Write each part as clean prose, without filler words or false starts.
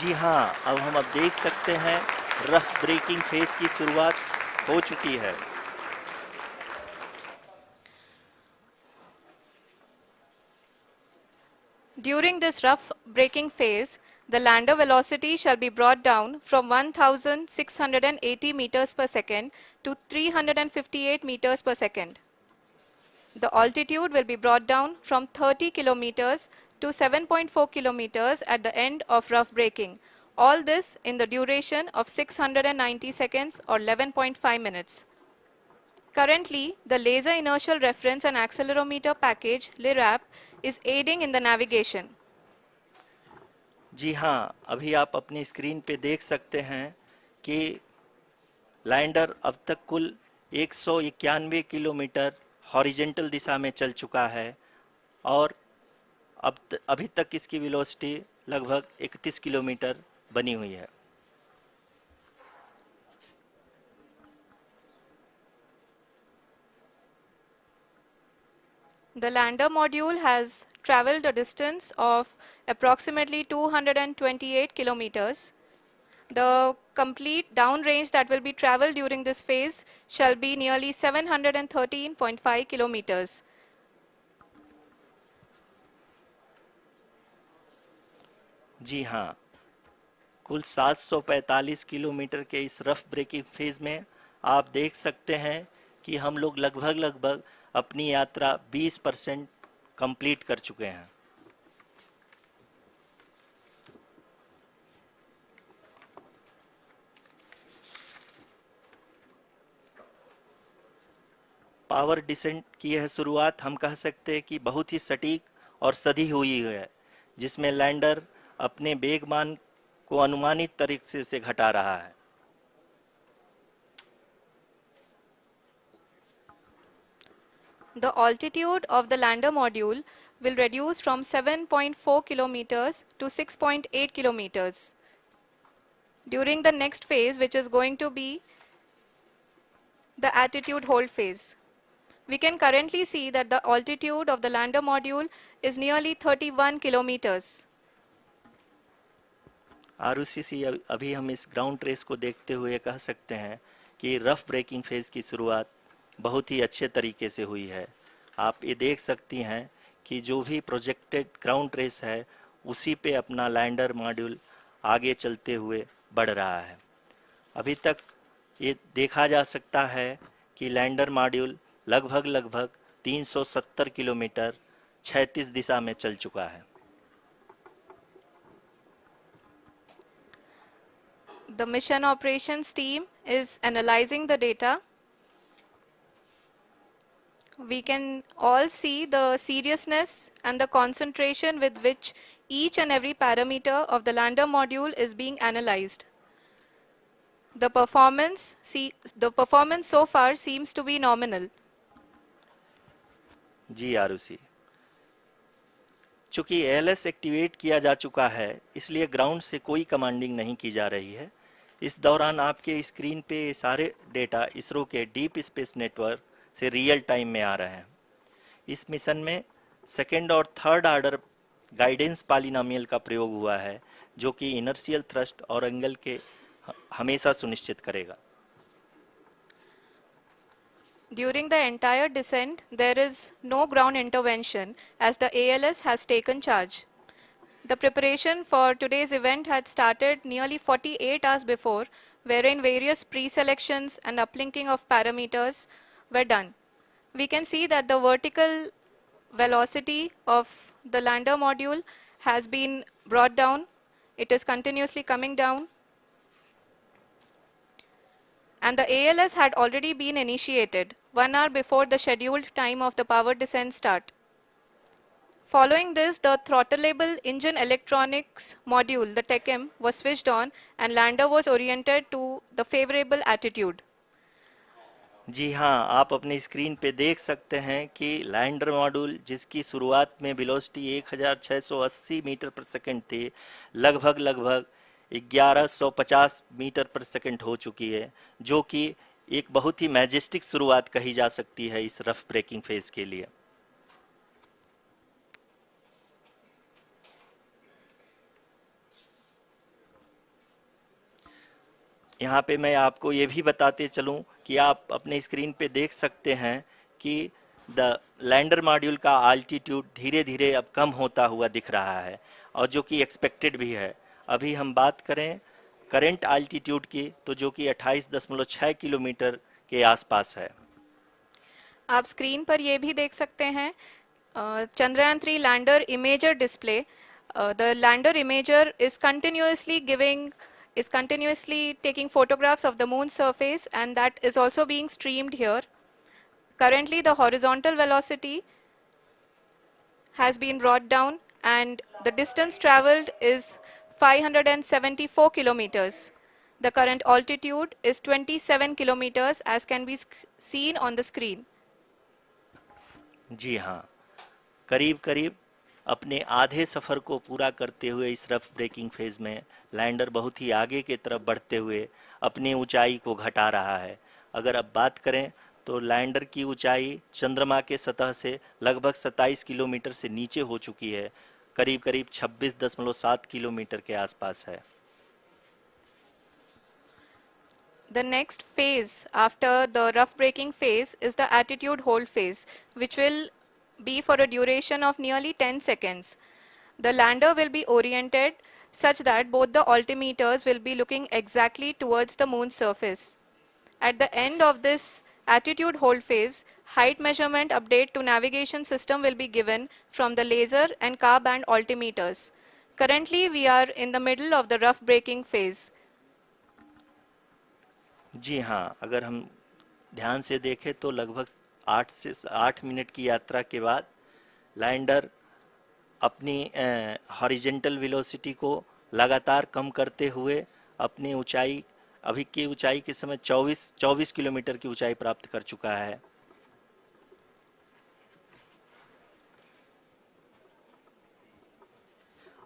जी हाँ, अब देख सकते हैं रफ ब्रेकिंग फेज की शुरुआत हो चुकी है। During this rough braking phase, the lander velocity shall be brought down from 1680 meters per second to 358 meters per second. The altitude will be brought down from 30 kilometers to 7.4 kilometers at the end of rough braking. All this in the duration of 690 seconds or 11.5 minutes. Currently, the Laser Inertial Reference and Accelerometer package (LIRAP) is aiding in the navigation. जी हाँ, अभी आप अपनी screen पे देख सकते हैं कि lander अब तक कुल 191 किलोमीटर हॉरिजेंटल दिशा में चल चुका है और अभी तक इसकी वेलोसिटी लगभग 31 किलोमीटर बनी हुई है। The lander module has traveled a distance of approximately 228 kilometers. The complete downrange that will be traveled during this phase shall be nearly 713.5 kilometers. जी हाँ, कुल 745 किलोमीटर के इस रफ ब्रेकिंग फेज में आप देख सकते हैं कि हम लोग लगभग अपनी यात्रा 20% कंप्लीट कर चुके हैं। पावर डिसेंट की यह शुरुआत हम कह सकते हैं कि बहुत ही सटीक और सधी हुई है, जिसमें लैंडर अपने वेगमान को अनुमानित तरीके से घटा रहा है। The altitude of the lander module will reduce from 7.4 kilometers to 6.8 kilometers. During the next phase, which is going to be the attitude hold phase. We can currently see that the altitude of the lander module is nearly 31 kilometers. Arushi अभी हम इस ground trace को देखते हुए कह सकते हैं कि रफ ब्रेकिंग फेज की शुरुआत बहुत ही अच्छे तरीके से हुई है। आप ये देख सकती हैं कि जो भी प्रोजेक्टेड ग्राउंड ट्रेस है उसी पे अपना लैंडर मॉड्यूल आगे चलते हुए बढ़ रहा है। अभी तक ये देखा जा सकता है कि लैंडर मॉड्यूल लगभग 370 किलोमीटर क्षैतिज दिशा में चल चुका है। The mission operations team is analyzing the data. We can all see the seriousness and the concentration with which each and every parameter of the lander module is being analyzed. The performance so far seems to be nominal. जी आरुषि, चूंकि ALS activate किया जा चुका है इसलिए ground से कोई commanding नहीं की जा रही है। इस दौरान आपके स्क्रीन पे सारे डेटा इसरो के डीप स्पेस नेटवर्क से रियल टाइम में आ रहे हैं। इस मिशन में सेकेंड और थर्ड ऑर्डर गाइडेंस पॉलिनोमियल का प्रयोग हुआ है, जो कि इनर्शियल थ्रस्ट और एंगल के हमेशा सुनिश्चित करेगा। During the entire descent, there is no ground intervention as the ALS has taken charge. The preparation for today's event had started nearly 48 hours before, wherein various pre-selections and uplinking of parameters were done. We can see that the vertical velocity of the lander module has been brought down. It is continuously coming down. And the ALS had already been initiated 1 hour before the scheduled time of the power descent start. Following this, the throttleable engine electronics module, the TECM, was switched on and lander was oriented to the favorable attitude. जी हाँ, आप अपनी screen पे देख सकते हैं कि lander module जिसकी शुरुआत में वेलोसिटी 1680 मीटर पर सेकंड थी, लगभग 1150 मीटर पर सेकंड हो चुकी है, जो कि एक बहुत ही मैजेस्टिक शुरुआत कही जा सकती है इस रफ ब्रेकिंग फेज के लिए। यहाँ पे मैं आपको ये भी बताते चलूँ कि आप अपने स्क्रीन पे देख सकते हैं कि द लैंडर मॉड्यूल का आल्टीट्यूड धीरे धीरे अब कम होता हुआ दिख रहा है, और जो कि एक्सपेक्टेड भी है। अभी हम बात करें करंट आल्टीट्यूड की, तो जो कि 28.6 किलोमीटर के आसपास है। आप स्क्रीन पर ये भी देख सकते हैं Chandrayaan-3 lander imager display. The lander imager is continuously taking photographs of the moon's surface, and that is also being streamed here. Currently, the horizontal velocity has been brought down, and the distance traveled is 574 kilometers. The current altitude is 27 kilometers, as can be seen on the screen. जी हाँ, करीब करीब अपने आधे सफ़र को पूरा करते हुए इस रफ ब्रेकिंग फेज में लैंडर बहुत ही आगे की तरफ बढ़ते हुए अपनी ऊंचाई को घटा रहा है। अगर अब बात करें तो लैंडर की ऊंचाई चंद्रमा के सतह से लगभग 27 किलोमीटर से नीचे हो चुकी है, करीब करीब 26.7 किलोमीटर के आसपास है। The next phase after the rough braking phase is the attitude hold phase, which will be for a duration of nearly 10 seconds. The lander will be oriented such that both the altimeters will be looking exactly towards the moon's surface. At the end of this attitude hold phase, height measurement update to navigation system will be given from the laser and car band altimeters. Currently, we are in the middle of the rough braking phase. जी हाँ, अगर हम ध्यान से देखें तो लगभग 8 minute की यात्रा के बाद लैंडर अपनी हॉरिजेंटल वेलोसिटी को लगातार कम करते हुए अपनी ऊंचाई, अभी की ऊंचाई के समय 24 किलोमीटर की ऊंचाई प्राप्त कर चुका है।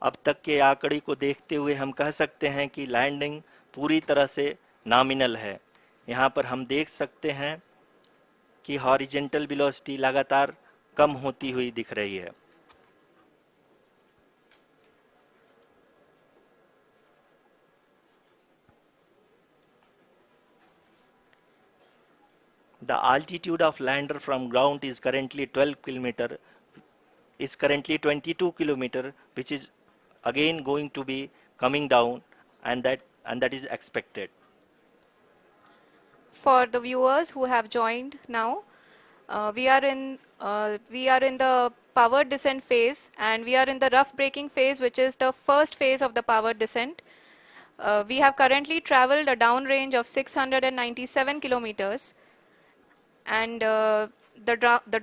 अब तक के आंकड़े को देखते हुए हम कह सकते हैं कि लैंडिंग पूरी तरह से नॉमिनल है। यहाँ पर हम देख सकते हैं कि हॉरिजेंटल वेलोसिटी लगातार कम होती हुई दिख रही है। The altitude of lander from ground is currently 22 kilometer, which is again going to be coming down, and that is expected. For the viewers who have joined now, we are in the power descent phase, and we are in the rough braking phase, which is the first phase of the power descent. We have currently traveled a downrange of 697 kilometers, and the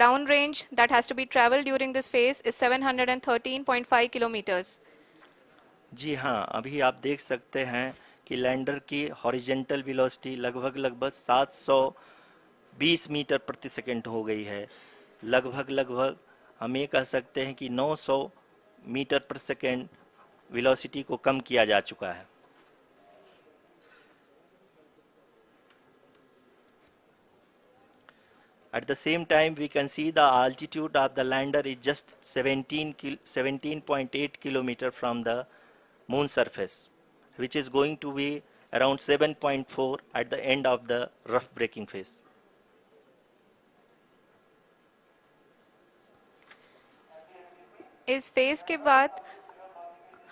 downrange that has to be traveled during this phase is 713.5 kilometers. जी हाँ, अभी आप देख सकते हैं कि lander की horizontal velocity लगभग 720 metre प्रति सेकंड हो गई है। लगभग हम ये कह सकते हैं कि 900 मीटर प्रति सेकंड वेलोसिटी को कम किया जा चुका है। At the same time, we can see the altitude of the lander is just 17.8 kilometer from the moon surface, which is going to be around 7.4 at the end of the rough braking phase. इस phase के बाद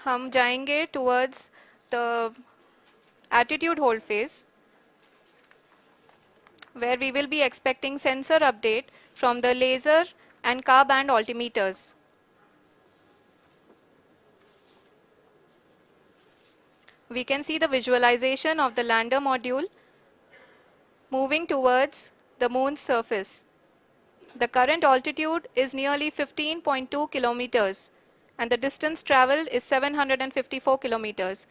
हम जाएंगे towards the attitude hold phase, where we will be expecting sensor update from the laser and car band altimeters. We can see the visualization of the lander module moving towards the moon's surface. The current altitude is nearly 15.2 kilometers, and the distance traveled is 754 kilometers.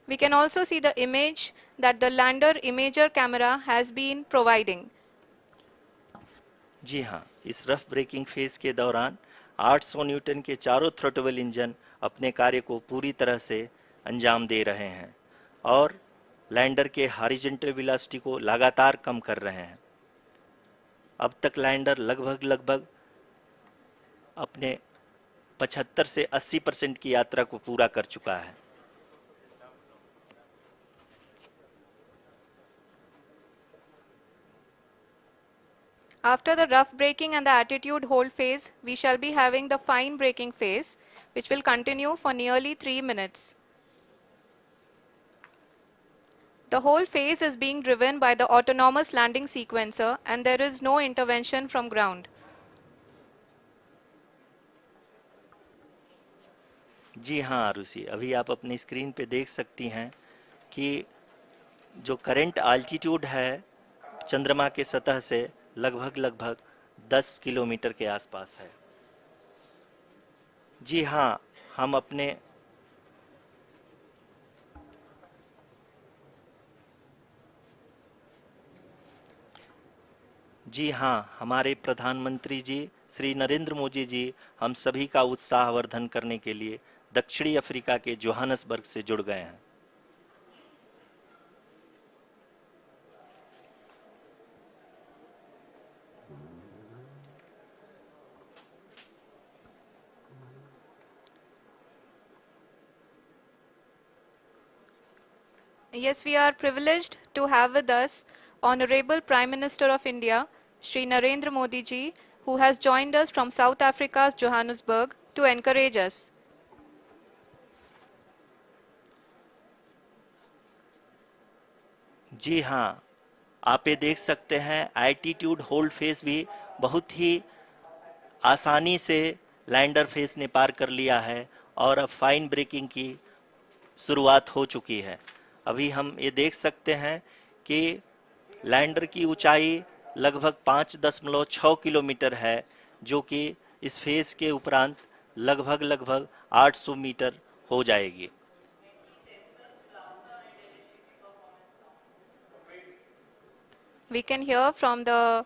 We can also see the image that the lander imager camera has been providing. जी हाँ, इस rough breaking phase के दौरान 800 Newton के चारों throttle engine अपने कार्य को पूरी तरह से अंजाम दे रहे हैं और लैंडर के हॉरिजॉन्टल वेलोसिटी को लगातार कम कर रहे हैं। अब तक लैंडर लगभग अपने 75 से 80% की यात्रा को पूरा कर चुका है। After the rough braking and the attitude hold phase, we shall be having the fine braking phase, which will continue for nearly 3 minutes. The whole phase is being driven by the autonomous landing sequencer and there is no intervention from ground. जी हाँ आरुषि, अभी आप अपनी screen पे देख सकती हैं कि जो करंट आल्टीट्यूड है चंद्रमा के सतह से लगभग लगभग 10 किलोमीटर के आसपास है। जी हाँ, हम अपने जी हाँ, हमारे प्रधानमंत्री जी श्री नरेंद्र मोदी जी हम सभी का उत्साहवर्धन करने के लिए दक्षिणी अफ्रीका के जोहानसबर्ग से जुड़ गए हैं। Yes, we are privileged to have with us Honorable Prime Minister of India, Shri Narendra Modi ji, who has joined us from South Africa's Johannesburg to encourage us. जी हाँ, आप ये देख सकते हैं एल्टीट्यूड होल्ड फेस भी बहुत ही आसानी से लैंडर फेस ने पार कर लिया है और अब फाइन ब्रेकिंग की शुरुआत हो चुकी है। अभी हम ये देख सकते हैं कि लैंडर की ऊंचाई लगभग 5.6 किलोमीटर है, जो कि इस फेस के उपरांत लगभग लगभग 800 मीटर हो जाएगी। We can hear from the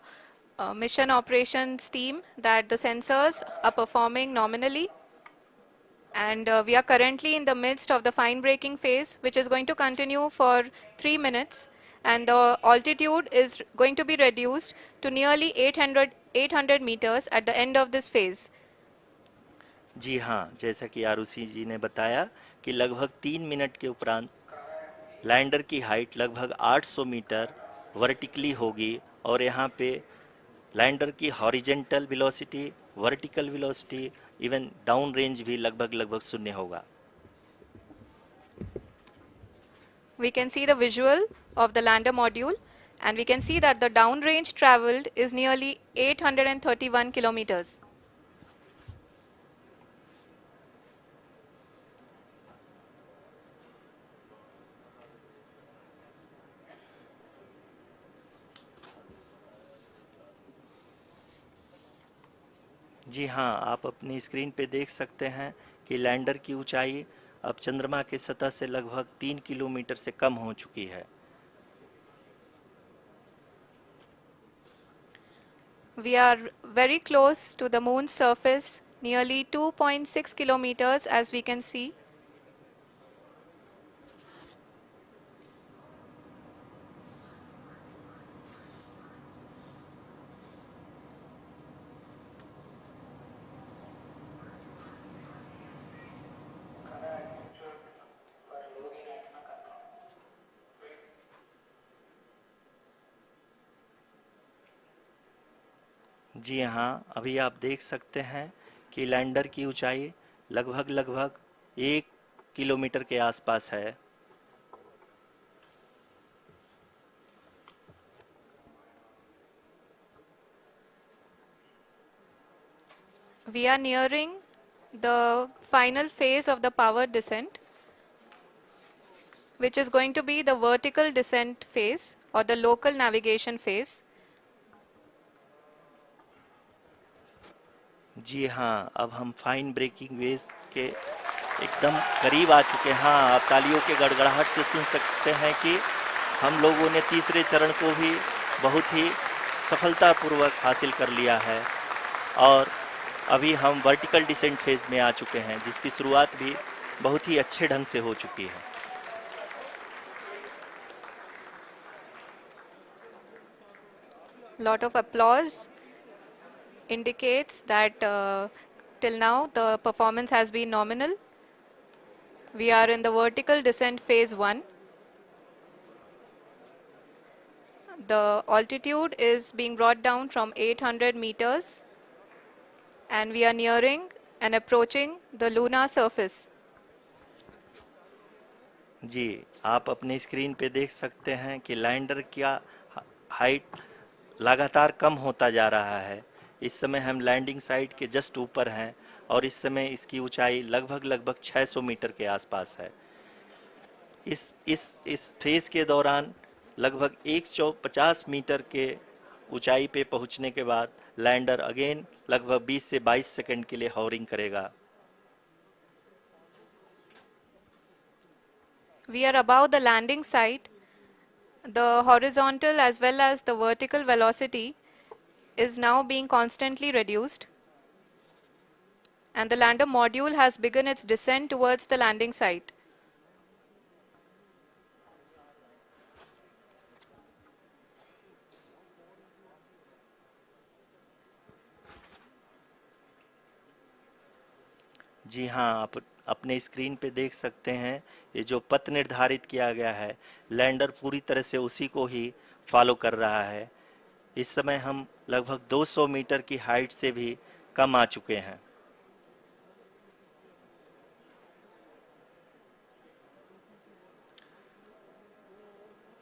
mission operations team that the sensors are performing nominally. And we are currently in the midst of the fine braking phase, which is going to continue for 3 minutes. And the altitude is going to be reduced to nearly 800 meters at the end of this phase. जी हाँ, जैसा कि आरुषि जी ने बताया कि लगभग 3 minute के उपरांत lander की हाइट लगभग 800 मीटर वर्टिकली होगी और यहाँ पे लैंडर की horizontal velocity, vertical velocity, even down range भी लगभग लगभग शून्य होगा। We can see the visual of the lander module and we can see that the downrange traveled is nearly 831 kilometers. जी हाँ, आप अपनी स्क्रीन पे देख सकते हैं कि लैंडर की ऊंचाई अब चंद्रमा के सतह से लगभग 3 किलोमीटर से कम हो चुकी है। We are very close to the moon's surface, nearly 2.6 kilometers as we can see. जी हाँ, अभी आप देख सकते हैं कि लैंडर की ऊंचाई लगभग लगभग 1 किलोमीटर के आसपास है। We are nearing the final phase of the power descent, which is going to be the vertical descent phase or the local navigation phase. जी हाँ, अब हम फाइन ब्रेकिंग वेव के एकदम करीब आ चुके हैं। हाँ, आप तालियों के गड़गड़ाहट से सुन सकते हैं कि हम लोगों ने तीसरे चरण को भी बहुत ही सफलतापूर्वक हासिल कर लिया है और अभी हम वर्टिकल डिसेंट फेज में आ चुके हैं, जिसकी शुरुआत भी बहुत ही अच्छे ढंग से हो चुकी है। Lot of applause indicates that till now the performance has been nominal. We are in the vertical descent phase 1. The altitude is being brought down from 800 meters and we are nearing and approaching the lunar surface. जी, आप अपनी screen पे देख सकते हैं कि lander का height लगातार कम होता जा रहा है। इस समय हम लैंडिंग साइट के जस्ट ऊपर हैं और इस समय इसकी ऊंचाई लगभग 600 मीटर के आसपास है। इस फेज के दौरान लगभग 150 मीटर के ऊंचाई पे पहुंचने के बाद लैंडर अगेन लगभग 20 से 22 सेकंड के लिए हॉवरिंग करेगा। We are above the landing site. The horizontal as well as the vertical velocity is now being constantly reduced. And the lander module has begun its descent towards the landing site. जी हाँ, आप अपने screen पे देख सकते हैं ये जो पथ निर्धारित किया गया है, लैंडर पूरी तरह से उसी को ही फॉलो कर रहा है। इस समय हम लगभग 200 मीटर की हाइट से भी कम आ चुके हैं।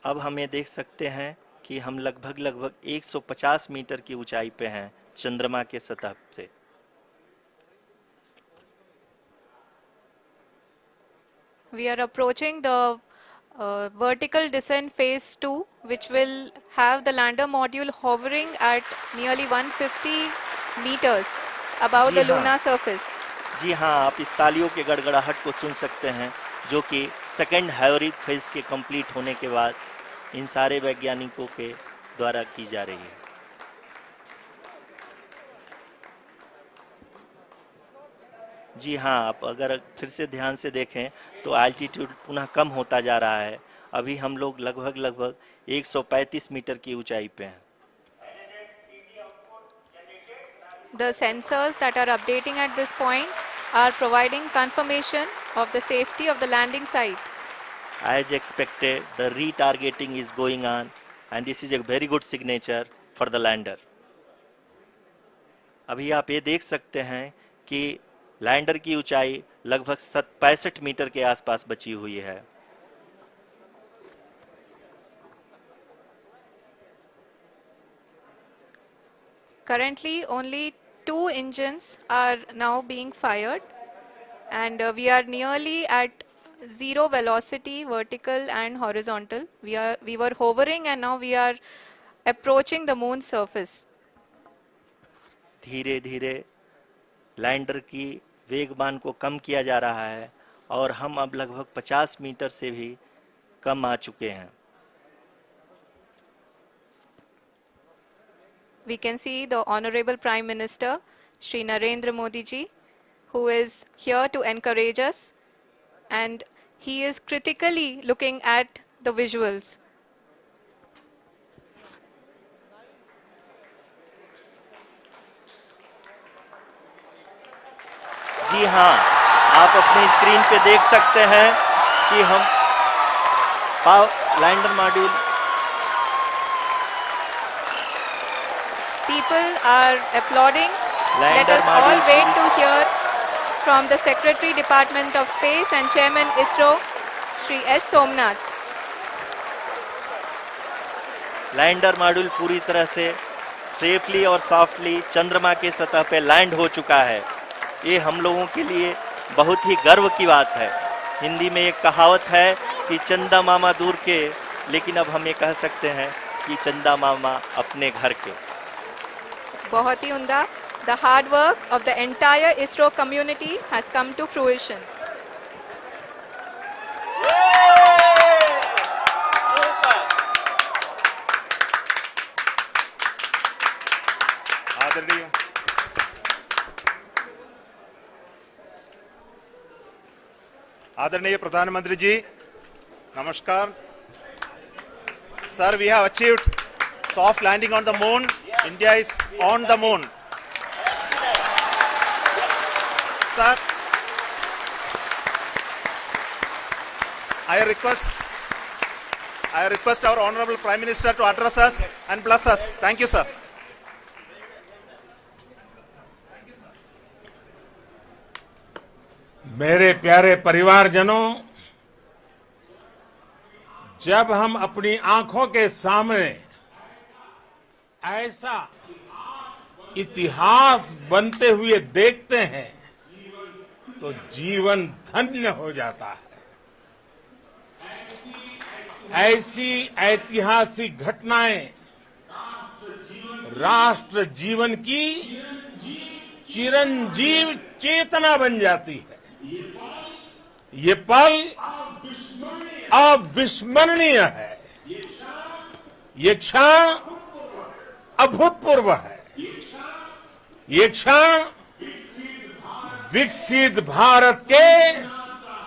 अब हम ये देख सकते हैं कि हम लगभग 150 मीटर की ऊंचाई पे हैं चंद्रमा के सतह से। We are approaching the vertical descent phase 2, which will have the lander module hovering at nearly 150 meters above the lunar surface. जी हाँ, आप इस तालियों के गड़गड़ाहट को सुन सकते हैं जो कि सेकंड हाइवरिक फेज के कंप्लीट होने के बाद इन सारे वैज्ञानिकों के द्वारा की जा रही है। जी हाँ, आप अगर फिर से ध्यान से देखें तो एल्टीट्यूड पुनः कम होता जा रहा है। अभी हम लोग लगभग 135 मीटर की ऊंचाई पे हैं। The sensors that are updating at this point are providing confirmation of the safety of the landing site. As expected, the retargeting is going on and this is a very good signature for the lander. अभी आप ये देख सकते हैं कि lander की ऊंचाई लगभग 65 मीटर के आसपास बची हुई है। Currently, only 2 engines are now being fired, and we are nearly at zero velocity, vertical and horizontal. We were hovering, and now we are approaching the moon's surface. धीरे धीरे लैंडर की वेगमान को कम किया जा रहा है और हम अब लगभग 50 मीटर से भी कम आ चुके हैं। We can see the Honorable Prime Minister, Shri Narendra Modi ji, who is here to encourage us, and he is critically looking at the visuals. जी हाँ, आप अपनी स्क्रीन पे देख सकते हैं कि हम lander module People are applauding. Let us all wait to hear from the Secretary Department of Space and Chairman ISRO, Shri S. Somnath. Lander module पूरी तरह से सेफली और सॉफ्टली चंद्रमा के सतह पे लैंड हो चुका है। ये हम लोगों के लिए बहुत ही गर्व की बात है। हिंदी में एक कहावत है कि चंदा मामा दूर के, लेकिन अब हम ये कह सकते हैं कि चंदा मामा अपने घर के। बहुत ही उम्दा. The hard work of the entire ISRO community has come to fruition. आदरणीय प्रधानमंत्री जी, नमस्कार. Sir, we have achieved soft landing on the moon. India is on the moon. Sir, I request I request our Honorable Prime Minister to address us and bless us. Thank you, sir. मेरे प्यारे परिवारजनों, जब हम अपनी आंखों के सामने ऐसा इतिहास बनते हुए देखते हैं तो जीवन धन्य हो जाता है। ऐसी ऐतिहासिक घटनाएं राष्ट्र जीवन की चिरंजीव चेतना बन जाती है। ये पल अविस्मरणीय है। ये क्षण अभूतपूर्व है। ये क्षण विकसित भारत के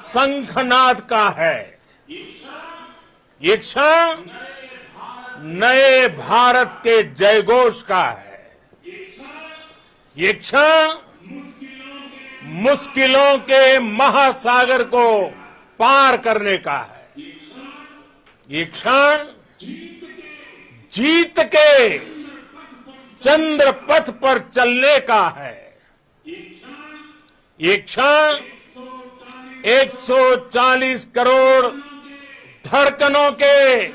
शंखनाद का है। ये क्षण नए भारत के जयघोष का है। ये क्षण मुश्किलों के महासागर को पार करने का है। ये क्षण जीत के चंद्र पथ पर चलने का है। ये क्षण 140 करोड़ धड़कनों के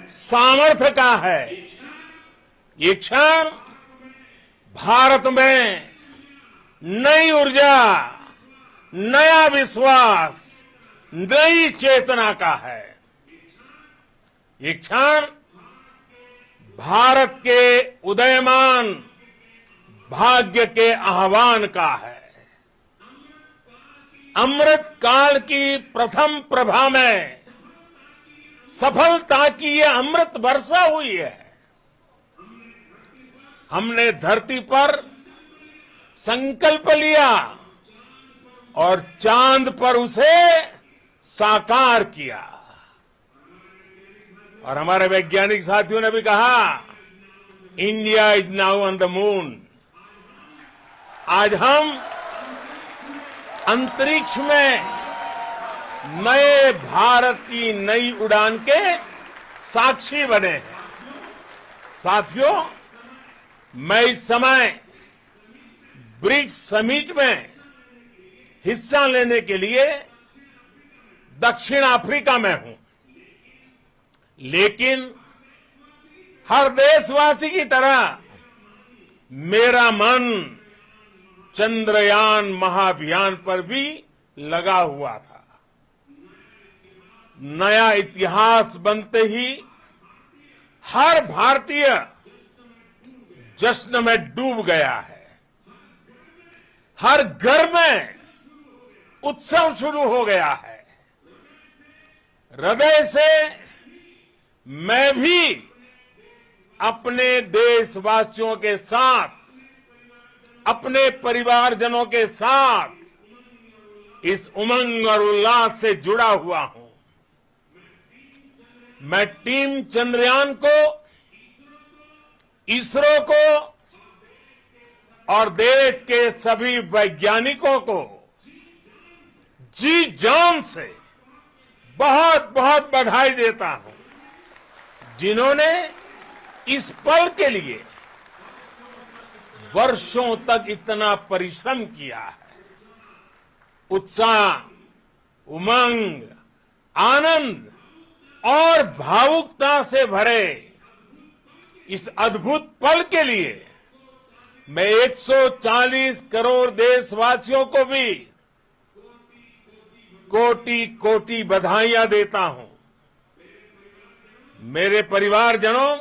सामर्थ्य का है। ये क्षण भारत में नई ऊर्जा, नया विश्वास, नई चेतना का है। ये क्षण भारत के उदयमान भाग्य के आह्वान का है। अमृत काल की प्रथम प्रभा में सफलता की ये अमृत वर्षा हुई है। हमने धरती पर संकल्प लिया और चांद पर उसे साकार किया। और हमारे वैज्ञानिक साथियों ने भी कहा, India is now on the moon. आज हम अंतरिक्ष में नए भारत की नई उड़ान के साक्षी बने हैं। साथियों, मैं इस समय ब्रिक्स समिट में हिस्सा लेने के लिए दक्षिण अफ्रीका में हूं, लेकिन हर देशवासी की तरह मेरा मन चंद्रयान महाअभियान पर भी लगा हुआ था। नया इतिहास बनते ही हर भारतीय जश्न में डूब गया है। हर घर में उत्सव शुरू हो गया है। हृदय से मैं भी अपने देशवासियों के साथ, अपने परिवारजनों के साथ इस उमंग और उल्लास से जुड़ा हुआ हूं। मैं टीम चंद्रयान को, इसरो को और देश के सभी वैज्ञानिकों को जी जान से बहुत बहुत बधाई देता हूं, जिन्होंने इस पल के लिए वर्षों तक इतना परिश्रम किया है। उत्साह, उमंग, आनंद और भावुकता से भरे इस अद्भुत पल के लिए मैं 140 करोड़ देशवासियों को भी कोटि कोटि बधाइयां देता हूं। मेरे परिवारजनों,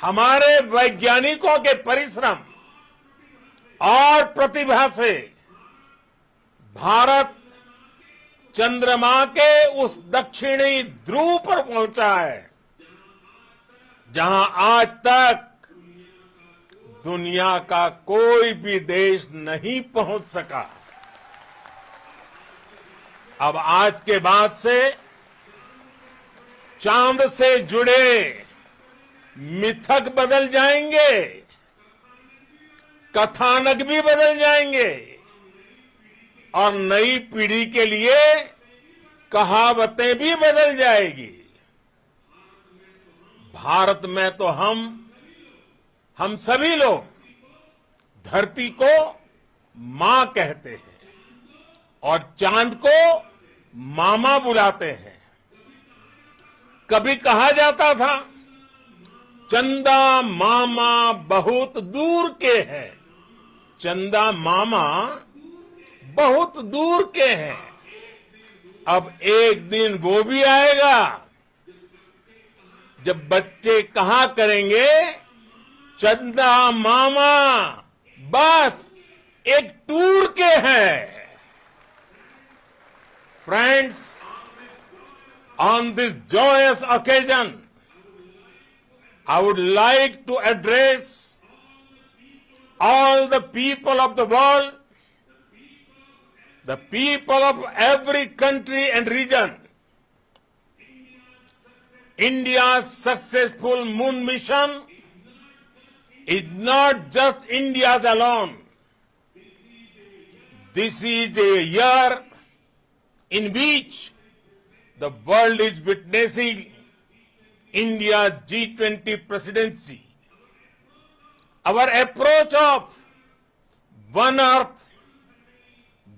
हमारे वैज्ञानिकों के परिश्रम और प्रतिभा से भारत चंद्रमा के उस दक्षिणी ध्रुव पर पहुंचा है, जहां आज तक दुनिया का कोई भी देश नहीं पहुंच सका। अब आज के बाद से चांद से जुड़े मिथक बदल जाएंगे, कथानक भी बदल जाएंगे और नई पीढ़ी के लिए कहावतें भी बदल जाएगी। भारत में तो हम सभी लोग धरती को मां कहते हैं और चांद को मामा बुलाते हैं। कभी कहा जाता था चंदा मामा बहुत दूर के हैं, चंदा मामा बहुत दूर के हैं। अब एक दिन वो भी आएगा जब बच्चे कहा करेंगे चंदा मामा बस एक टूर के हैं। Friends, on this joyous occasion, I would like to address all the people of the world, the people of every country and region. India's successful moon mission is not just India's alone. This is a year in which the world is witnessing India's G20 presidency. Our approach of one earth,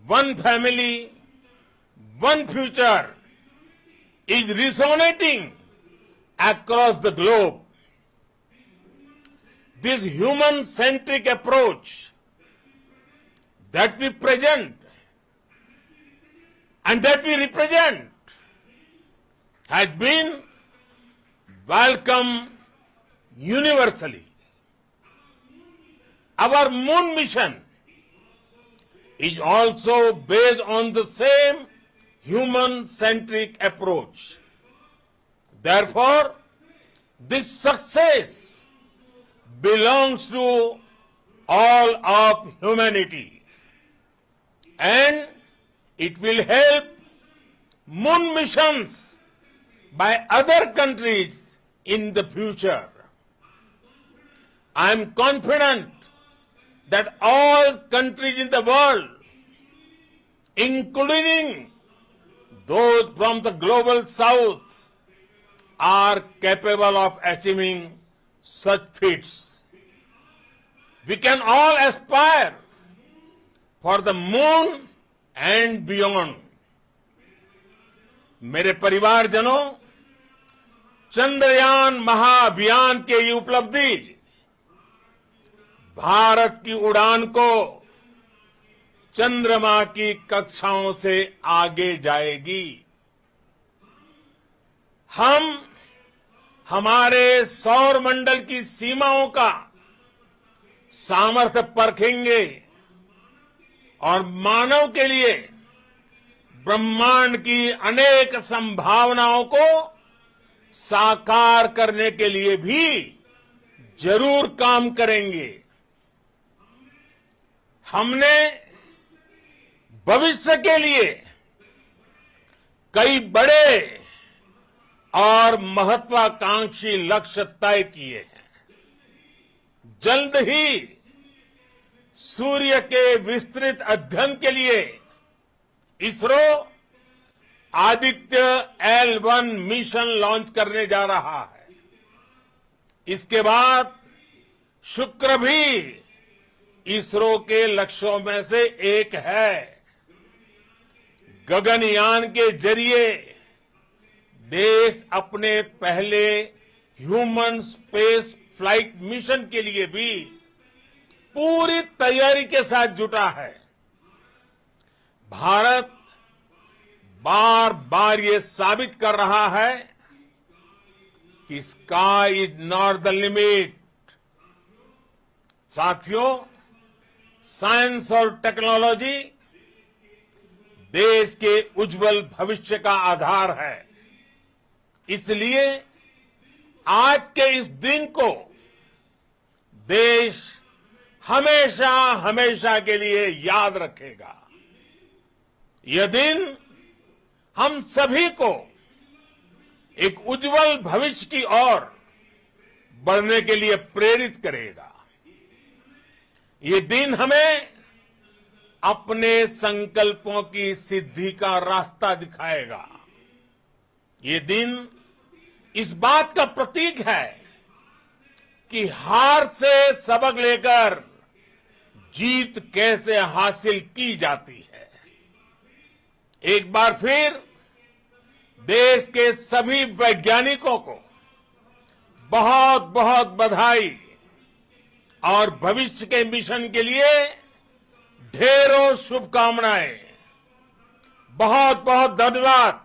one family, one future is resonating across the globe. This human-centric approach that we present and that we represent has been welcomed universally. Our moon mission is also based on the same human-centric approach. Therefore, this success belongs to all of humanity, and it will help moon missions by other countries in the future. I am confident that all countries in the world, including those from the global south, are capable of achieving such feats. We can all aspire for the moon and beyond. मेरे परिवारजनों, चंद्रयान महाअभियान के ये उपलब्धि भारत की उड़ान को चंद्रमा की कक्षाओं से आगे जाएगी। हम हमारे सौर मंडल की सीमाओं का सामर्थ्य परखेंगे और मानव के लिए ब्रह्मांड की अनेक संभावनाओं को साकार करने के लिए भी जरूर काम करेंगे। हमने भविष्य के लिए कई बड़े और महत्वाकांक्षी लक्ष्य तय किए हैं। जल्द ही सूर्य के विस्तृत अध्ययन के लिए ISRO Aditya L1 mission launch करने जा रहा है। इसके बाद शुक्र भी इसरो के लक्ष्यों में से एक है। गगनयान के जरिए देश अपने पहले ह्यूमन स्पेस फ्लाइट मिशन के लिए भी पूरी तैयारी के साथ जुटा है। भारत बार बार ये साबित कर रहा है कि sky is not the limit. साथियों, साइंस और टेक्नोलॉजी देश के उज्जवल भविष्य का आधार है। इसलिए आज के इस दिन को देश हमेशा हमेशा के लिए याद रखेगा। यह दिन हम सभी को एक उज्जवल भविष्य की ओर बढ़ने के लिए प्रेरित करेगा। ये दिन हमें अपने संकल्पों की सिद्धि का रास्ता दिखाएगा। ये दिन इस बात का प्रतीक है कि हार से सबक लेकर जीत कैसे हासिल की जाती है। एक बार फिर देश के सभी वैज्ञानिकों को बहुत बहुत बधाई और भविष्य के मिशन के लिए ढेरों शुभकामनाएं। बहुत बहुत धन्यवाद।